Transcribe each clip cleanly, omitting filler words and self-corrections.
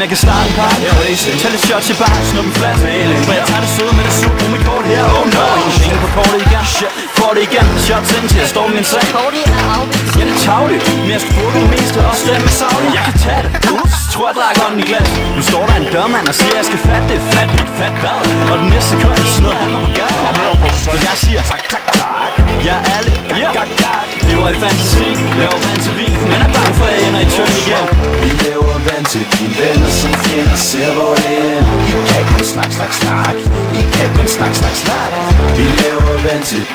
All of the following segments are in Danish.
jeg kan starte en party. Tag lidt shots i bar, snup en flaske. For jeg tager det søde med det super med kort her. Oh no, ingen på kortet igen. Får det igen, shots ind til jeg står med min sag. Ja, det er tavligt, men jeg skal bruge det meste. Også den med savligt, jeg kan tage det. Tror jeg drak hånden i glas. Nu står der en dørmand og siger jeg skal fatte det. Fat hvad? Og den næste sekund er sådan noget. Så jeg siger tak, tak, tak. Jeg er ærlig, lever i fantasi, laver vand til vin, men er bange for at jeg ender i tøn igen. Vi laver vand til dine venner som fjender, ser hvor det ender. I kan kun snak. I kan kun snak. Vi laver vand til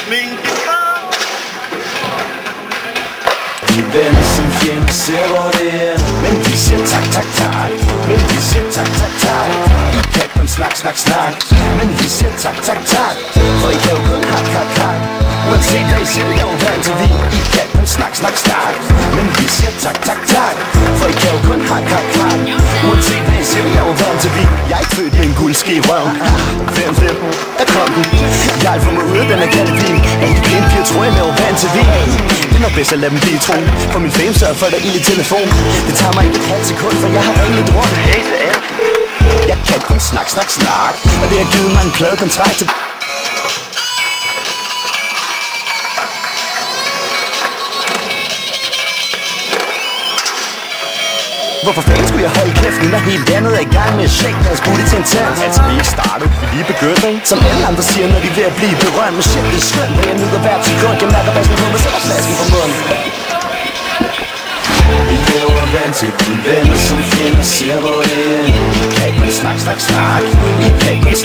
Ming. dine venner som fjender, ser hvor det ender. Men de siger tak. Men de siger tak. I kan kun snak. Men vi siger tak. For I kan jo kun hak. Uanset hvad I siger, vi laver vand til vin. I kan kun snak. Men vi siger tak. For I kan jo kun hak. Uanset hvad I siger, vi laver vand til vin. Jeg er ikke født med en guldske i røven. 5 er kongen. Jeg får mig ud af den her kattevin. Alle de pæne piger tror jeg laver vand til vin. Det er nok bedst at lade dem blive tro. For min fame sørger for, at der er ild i telefon. Det tager mig ikke et halvt sekund, for jeg har ringet rundt. Hey til alle. Jeg kan kun snak. Og det har givet mig en pladekontrakt til. Hvorfor fanden skulle jeg holde kæft, når helt andet er i gang med at shake deres booty til en tand? Altså vi er ikke startet, vi lige begyndt, ikke? Som alle andre siger, når de er ved at blive berømt. Men shit, det er skønt, når jeg nyder hvert sekund. Jeg mærker bassen på mig, så er flasken på munden. Vi laver vand til dine venner som fjender, ser hvor det ender. I kan kun snak. I kan kun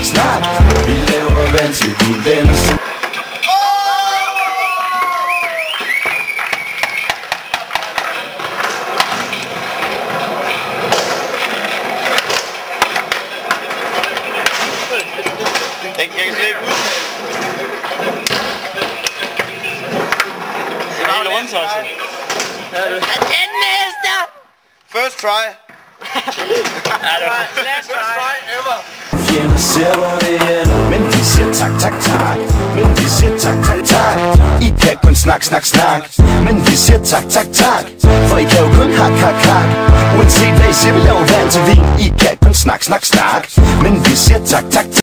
snak. Vi laver vand til dine venner som Jeg kan slet ikke ud. Det er helt rundt også. Den næste! First try. Last try ever. fjender, ser hvor det ender. Men de siger tak. Men de siger tak. I kan kun snak. Men vi siger tak. For I kan jo kun hak. Uanset hvad I siger, vi laver vand til vin. I kan kun snak. Men vi siger tak.